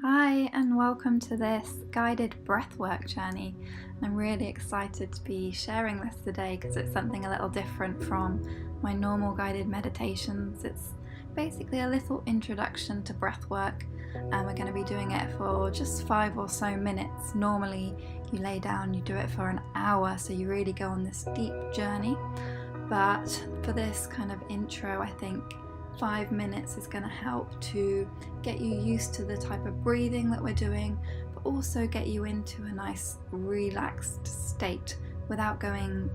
Hi and welcome to this guided breathwork journey. I'm really excited to be sharing this today because it's something a little different from my normal guided meditations. It's basically a little introduction to breathwork, and we're going to be doing it for just 5 or so minutes. Normally you lay down, you do it for an hour, so you really go on this deep journey, but for this kind of intro, I think 5 minutes is going to help to get you used to the type of breathing that we're doing, but also get you into a nice relaxed state without going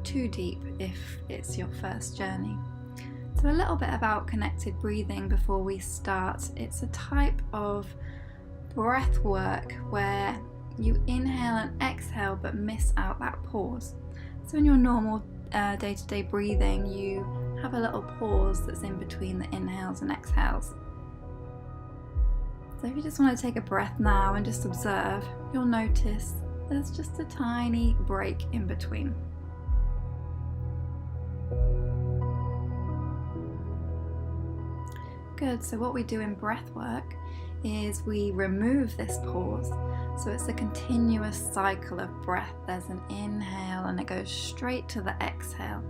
too deep if it's your first journey. So a little bit about connected breathing before we start. It's a type of breath work where you inhale and exhale but miss out that pause. So in your normal day-to-day breathing, you have a little pause that's in between the inhales and exhales. So if you just want to take a breath now and just observe, you'll notice there's just a tiny break in between. Good, so what we do in breath work is we remove this pause. So it's a continuous cycle of breath. There's an inhale and it goes straight to the exhale.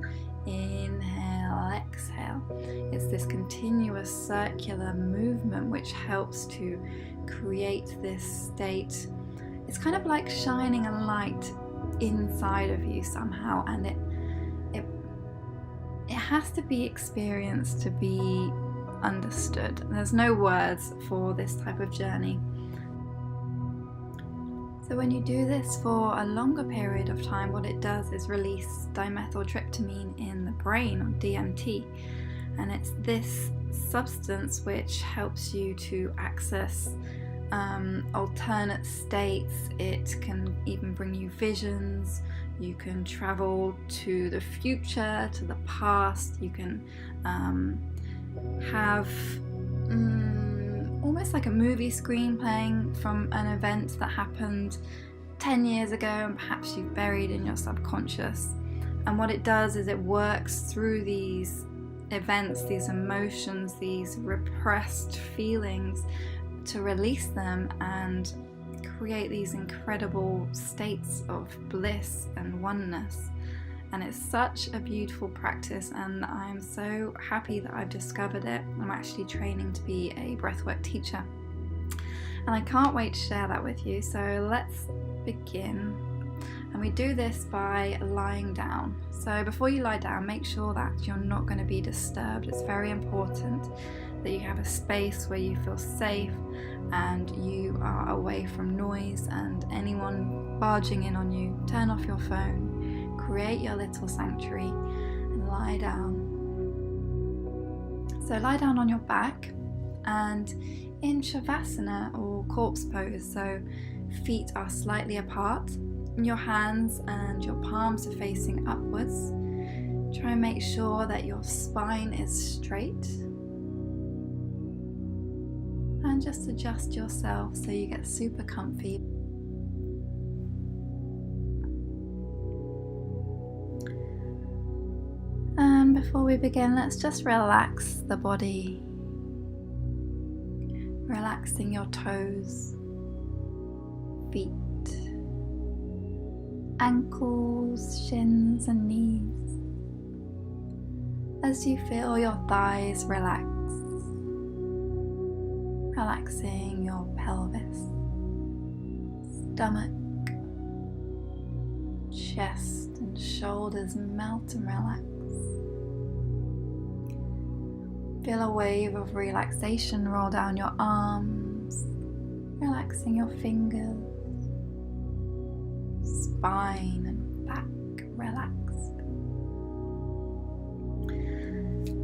Inhale, exhale. It's this continuous circular movement which helps to create this state. It's kind of like shining a light inside of you somehow, and it has to be experienced to be understood. There's no words for this type of journey. So when you do this for a longer period of time, what it does is release dimethyltryptamine in the brain, or DMT, and it's this substance which helps you to access alternate states. It can even bring you visions. You can travel to the future, to the past. You can have almost like a movie screen playing from an event that happened 10 years ago and perhaps you've buried in your subconscious. And what it does is it works through these events, these emotions, these repressed feelings, to release them and create these incredible states of bliss and oneness. And it's such a beautiful practice, and I'm so happy that I've discovered it. I'm actually training to be a breathwork teacher, and I can't wait to share that with you. So let's begin. And we do this by lying down. So before you lie down, make sure that you're not going to be disturbed. It's very important that you have a space where you feel safe and you are away from noise and anyone barging in on you. Turn off your phone. Create your little sanctuary and lie down. So lie down on your back and in Shavasana, or corpse pose, so feet are slightly apart. Your hands and your palms are facing upwards. Try and make sure that your spine is straight. And just adjust yourself so you get super comfy. And before we begin, let's just relax the body, relaxing your toes, feet, ankles, shins and knees. As you feel your thighs relax, relaxing your pelvis, stomach, chest and shoulders melt and relax. Feel a wave of relaxation roll down your arms, relaxing your fingers, spine and back relaxed.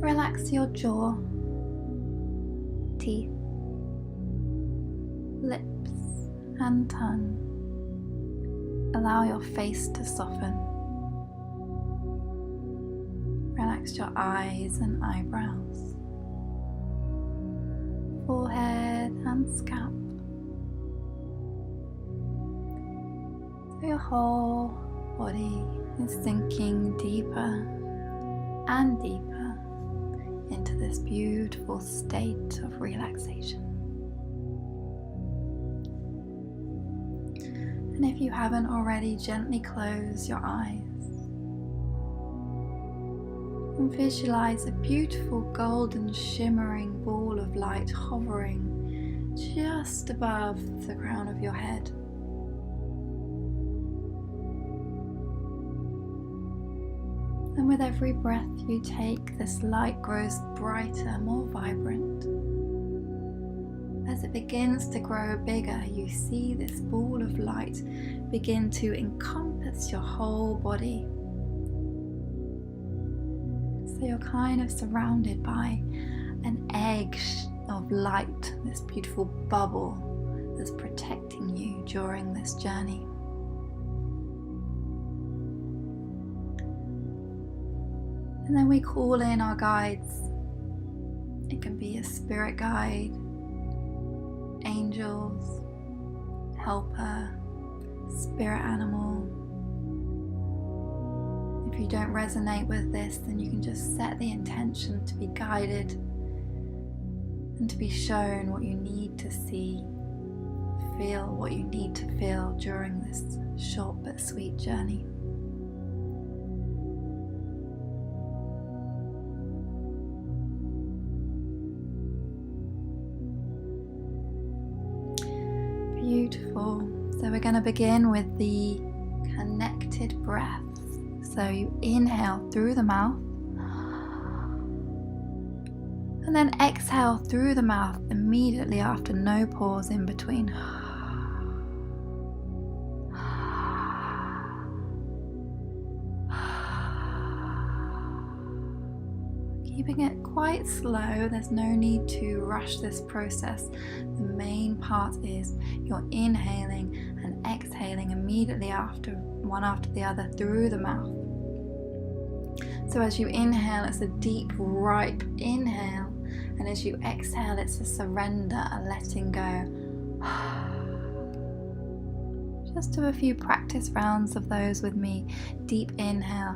Relax your jaw, teeth, lips and tongue. Allow your face to soften. Relax your eyes and eyebrows, forehead and scalp. So your whole body is sinking deeper and deeper into this beautiful state of relaxation. And if you haven't already, gently close your eyes and visualize a beautiful golden shimmering ball of light hovering just above the crown of your head. And with every breath you take, this light grows brighter, more vibrant. As it begins to grow bigger, you see this ball of light begin to encompass your whole body. So you're kind of surrounded by an egg of light, this beautiful bubble that's protecting you during this journey. And then we call in our guides. It can be a spirit guide, angels, helper, spirit animal. If you don't resonate with this, then you can just set the intention to be guided and to be shown what you need to see, feel what you need to feel during this short but sweet journey. Beautiful. So we're going to begin with the connected breath. So you inhale through the mouth and then exhale through the mouth immediately after, no pause in between. Keeping it quite slow, there's no need to rush this process. The main part is you're inhaling and exhaling immediately after, one after the other, through the mouth. So as you inhale, it's a deep, ripe inhale, and as you exhale, it's a surrender, a letting go. Just do a few practice rounds of those with me. Deep inhale.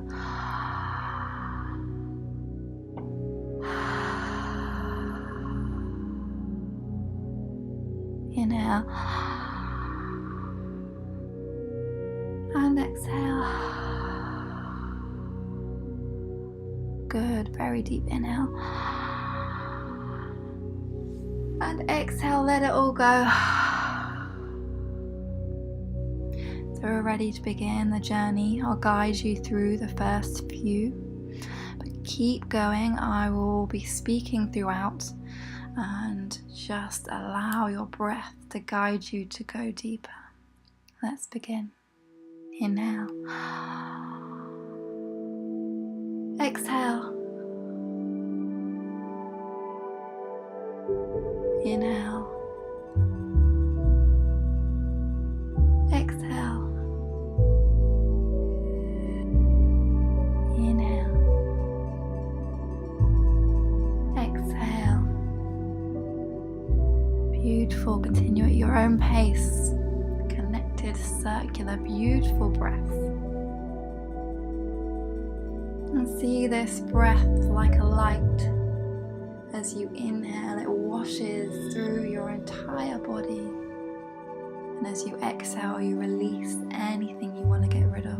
Inhale and exhale. Good, very deep inhale and exhale, let it all go. So we're ready to begin the journey. I'll guide you through the first few, but keep going. I will be speaking throughout, and just allow your breath to guide you to go deeper. Let's begin. Inhale. Exhale. Inhale. Exhale. Inhale. Exhale. Beautiful. Continue at your own pace. Connected, circular, beautiful breath. And see this breath like a light. As you inhale, it washes through your entire body. And as you exhale, you release anything you want to get rid of.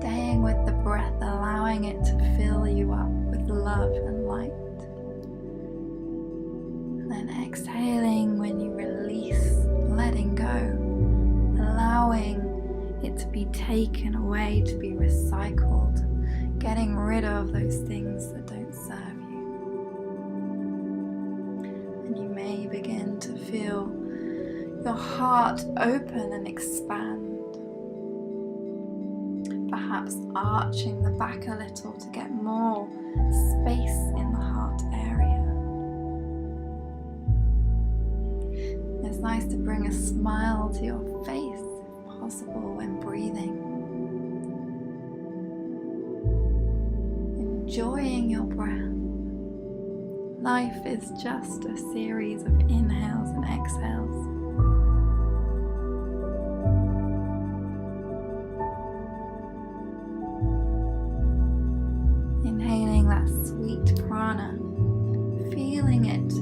Staying with the breath, allowing it to fill you up with love and light. And then exhaling when you release, letting go, allowing it to be taken away, to be recycled, getting rid of those things that don't serve you. And you may begin to feel your heart open and expand, perhaps arching the back a little to get more space in the heart area. It's nice to bring a smile to your face if possible when breathing. Enjoying your breath. Life is just a series of inhales and exhales. Inhaling that sweet prana, feeling it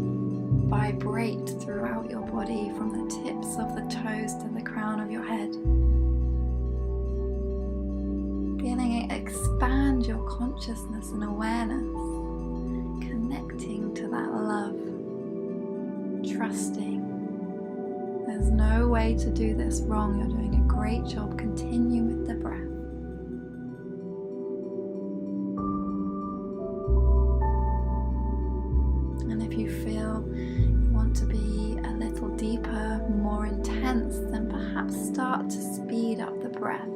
vibrate throughout your body from the tips of the toes to the crown of your head. Feeling it expand your consciousness and awareness, connecting to that love, trusting. There's no way to do this wrong. You're doing a great job. Continue with the breath. And if you feel you want to be a little deeper, more intense, then perhaps start to speed up the breath,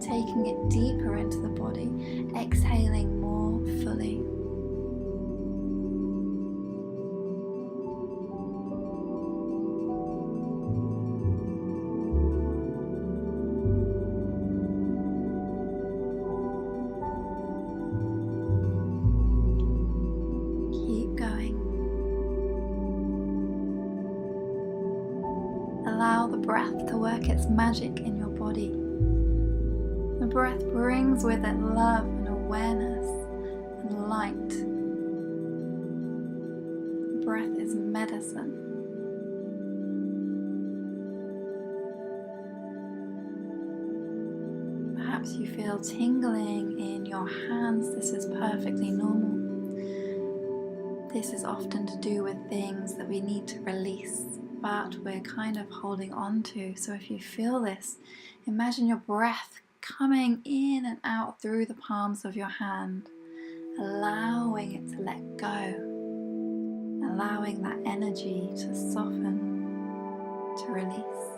taking it deeper into the body, exhaling more fully. Keep going. Allow the breath to work its magic in your body. The breath brings with it love and awareness and light. The breath is medicine. Perhaps you feel tingling in your hands. This is perfectly normal. This is often to do with things that we need to release, but we're kind of holding on to. So if you feel this, imagine your breath coming in and out through the palms of your hand, allowing it to let go, allowing that energy to soften, to release.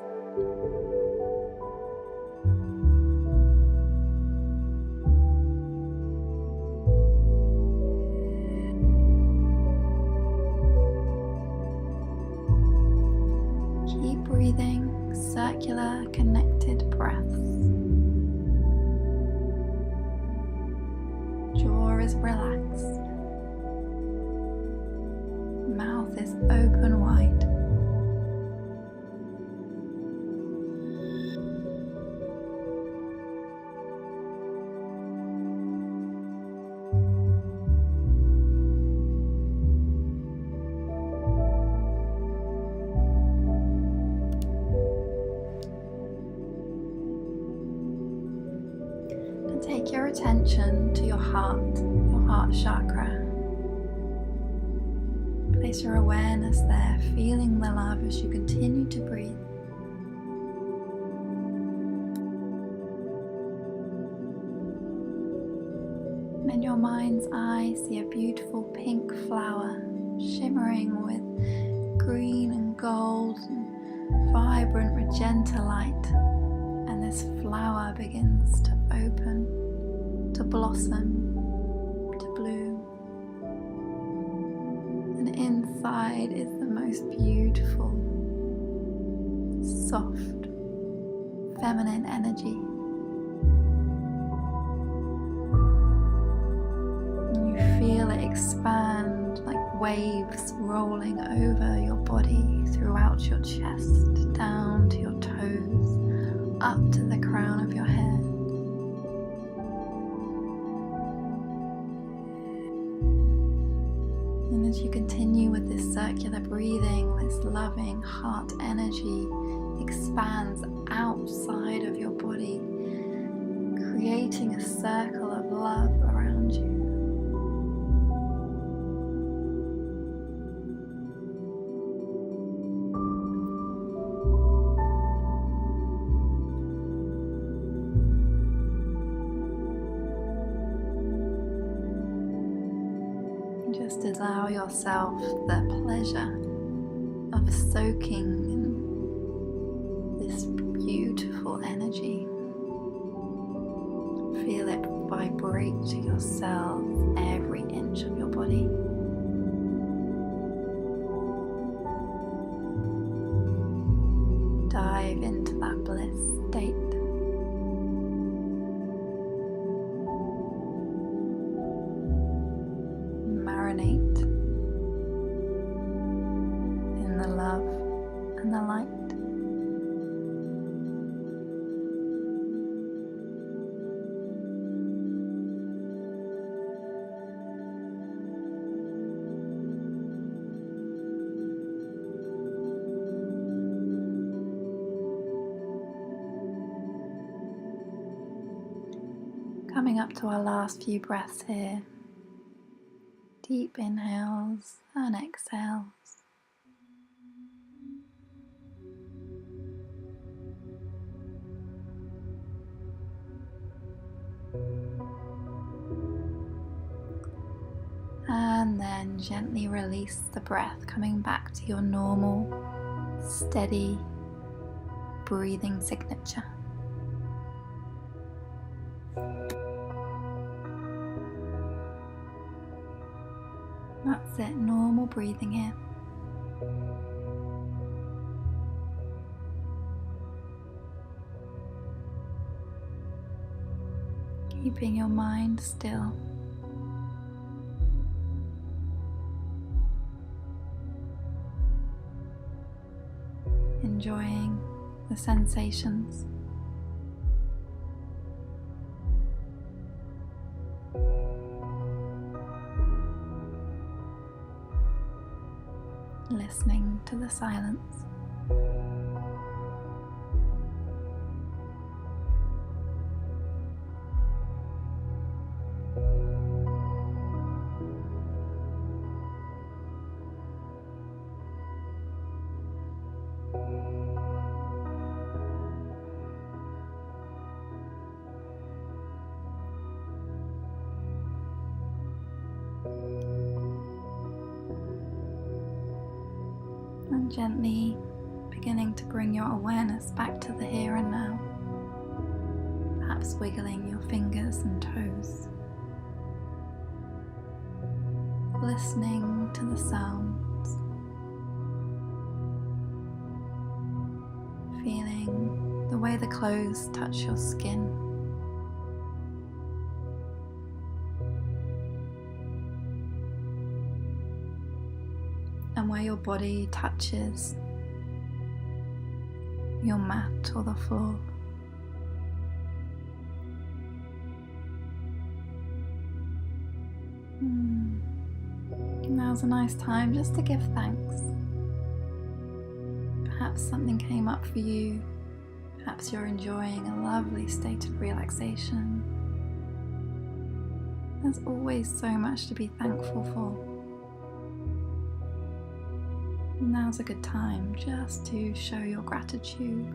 Keep breathing circular, connected breaths. Jaw is relaxed. Mouth is open wide. And take your attention to your heart chakra. Place your awareness there, feeling the love as you continue to breathe. And in your mind's eye, see a beautiful pink flower shimmering with green and gold and vibrant magenta light. And this flower begins to open, to blossom, to bloom. And inside is the most beautiful, soft, feminine energy. And you feel it expand like waves rolling over your body, throughout your chest, down to your toes, up to the crown of your head. And as you continue with this circular breathing, this loving heart energy expands outside of your body, creating a circle of love around you. Just allow yourself the pleasure of soaking in this beautiful energy. Feel it vibrate to your cells, every inch of your body. Dive into that bliss state. Marinate in the love and the light. coming up to our last few breaths here. Deep inhales and exhales. And then gently release the breath, coming back to your normal, steady breathing signature. That's it, normal breathing here. Keeping your mind still. Enjoying the sensations. Listening to the silence. And gently beginning to bring your awareness back to the here and now, perhaps wiggling your fingers and toes, listening to the sounds, feeling the way the clothes touch your skin. And where your body touches your mat or the floor. Now's a nice time just to give thanks. Perhaps something came up for you. Perhaps you're enjoying a lovely state of relaxation. There's always so much to be thankful for. Now's a good time just to show your gratitude.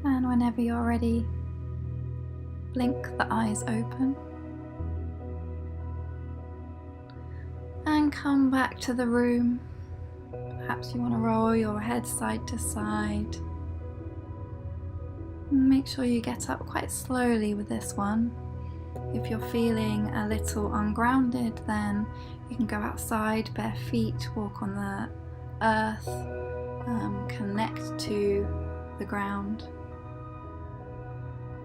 And whenever you're ready, blink the eyes open. And come back to the room. Perhaps you want to roll your head side to side. Make sure you get up quite slowly with this one. If you're feeling a little ungrounded, then you can go outside, bare feet, walk on the earth, connect to the ground.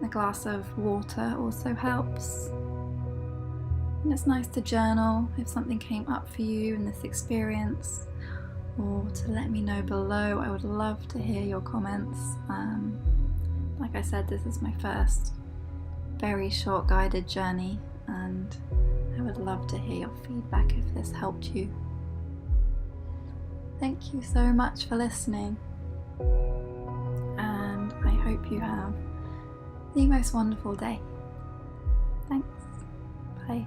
A glass of water also helps. And it's nice to journal if something came up for you in this experience, or to let me know below. I would love to hear your comments. Like I said, this is my first very short guided journey, and I would love to hear your feedback if this helped you. Thank you so much for listening, and I hope you have the most wonderful day. Thanks. Bye.